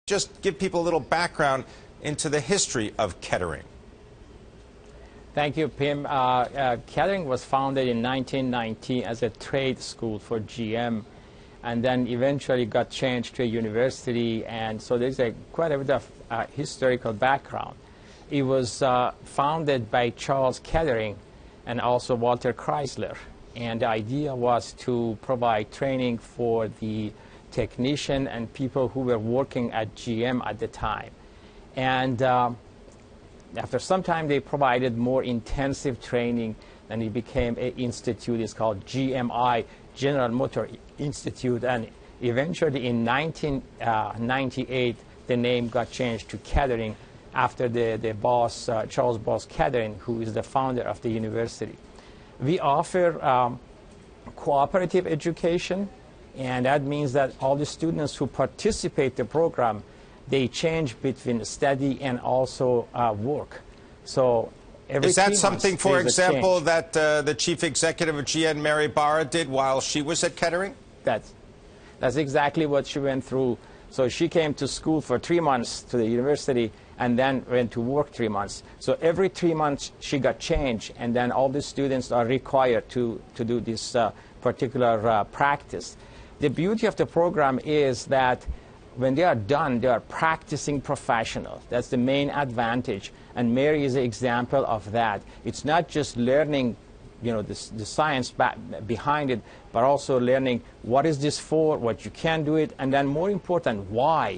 Just give people a little background into the history of Kettering. Thank you, Pimm. Kettering was founded in 1990 as a trade school for GM, and then eventually got changed to a university, and so there's quite a bit of historical background. It was founded by Charles Kettering and also Walter Chrysler, and the idea was to provide training for the technician and people who were working at GM at the time. And after some time, they provided more intensive training, and it became an institute. It's called GMI, General Motor Institute, and eventually in 1998, the name got changed to Kettering after the boss, Charles Boss Kettering, who is the founder of the university. We offer cooperative education, and that means that all the students who participate in the program, they change between study and also work. So every Is that something, for example, that the chief executive of GM, Mary Barra, did while she was at Kettering? That's exactly what she went through. So she came to school for 3 months to the university and then went to work 3 months. So every 3 months she got changed, and then all the students are required to do this particular practice. The beauty of the program is that when they are done, they are practicing professional. That's the main advantage, and Mary is an example of that. It's not just learning, you know, the science behind it, but also learning what is this for, what you can do it, and then more important, why,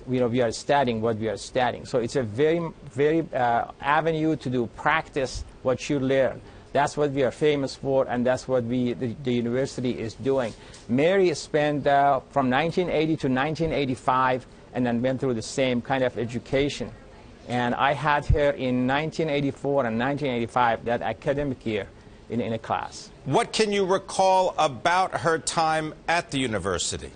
you know, we are studying what we are studying. So it's a very avenue to do practice what you learn. That's what we are famous for, and that's what the university is doing. Mary spent from 1980 to 1985, and then went through the same kind of education. And I had her in 1984 and 1985, that academic year, in a class. What can you recall about her time at the university?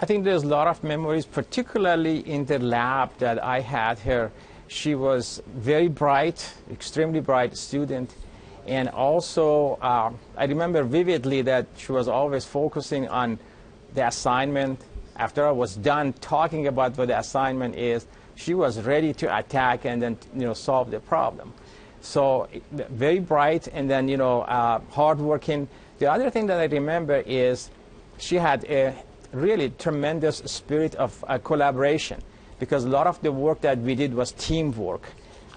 I think there's a lot of memories, particularly in the lab that I had her. She was very bright, extremely bright student, and also I remember vividly that she was always focusing on the assignment. After I was done talking about what the assignment is, she was ready to attack and then, you know, solve the problem. So very bright, and then, you know, hardworking. The other thing that I remember is she had a really tremendous spirit of collaboration, because a lot of the work that we did was teamwork.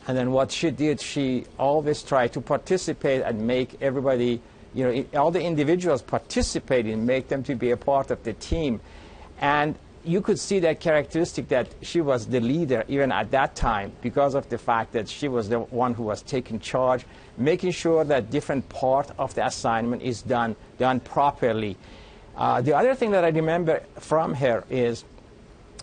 And then what she did, she always tried to participate and make everybody, you know, all the individuals participate and make them to be a part of the team. And you could see that characteristic, that she was the leader even at that time, because of the fact that she was the one who was taking charge, making sure that different part of the assignment is done properly. The other thing that I remember from her is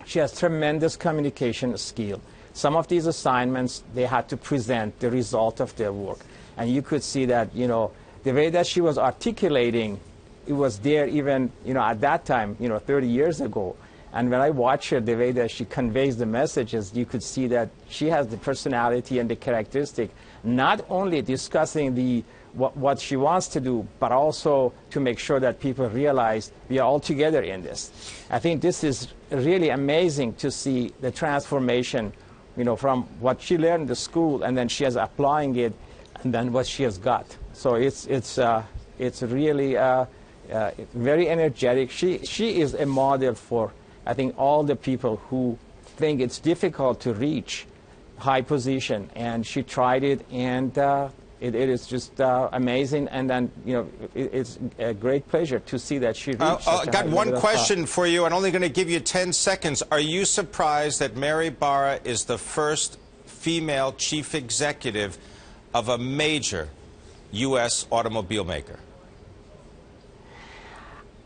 she has tremendous communication skill. Some of these assignments, they had to present the result of their work. And you could see that, you know, the way that she was articulating, it was there even, you know, at that time, you know, 30 years ago. And when I watch her, the way that she conveys the messages, you could see that she has the personality and the characteristic, not only discussing what she wants to do, but also to make sure that people realize we are all together in this. I think this is really amazing to see the transformation, you know, from what she learned in the school, and then she is applying it, and then what she has got. So it's really very energetic. She is a model for, I think, all the people who think it's difficult to reach high position, and she tried it, and it is just amazing, and then, you know, it's a great pleasure to see that she reached. I've got one question for you. I'm only going to give you 10 seconds. Are you surprised that Mary Barra is the first female chief executive of a major U.S. automobile maker?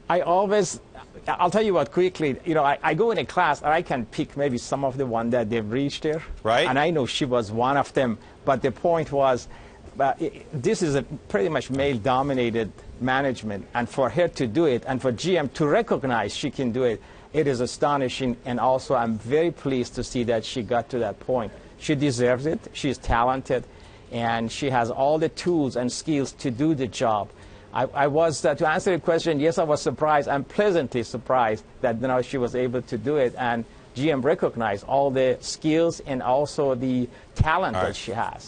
I'll tell you what, quickly, you know, I go in a class and I can pick maybe some of the one that they've reached there. Right. And I know she was one of them. But the point was, this is a pretty much male-dominated management, and for her to do it, and for GM to recognize she can do it, it is astonishing. And also, I'm very pleased to see that she got to that point. She deserves it. She's talented, and she has all the tools and skills to do the job. I was, to answer your question, yes, I was surprised. I'm pleasantly surprised that she was able to do it, and GM recognized all the skills and also the talent that she has.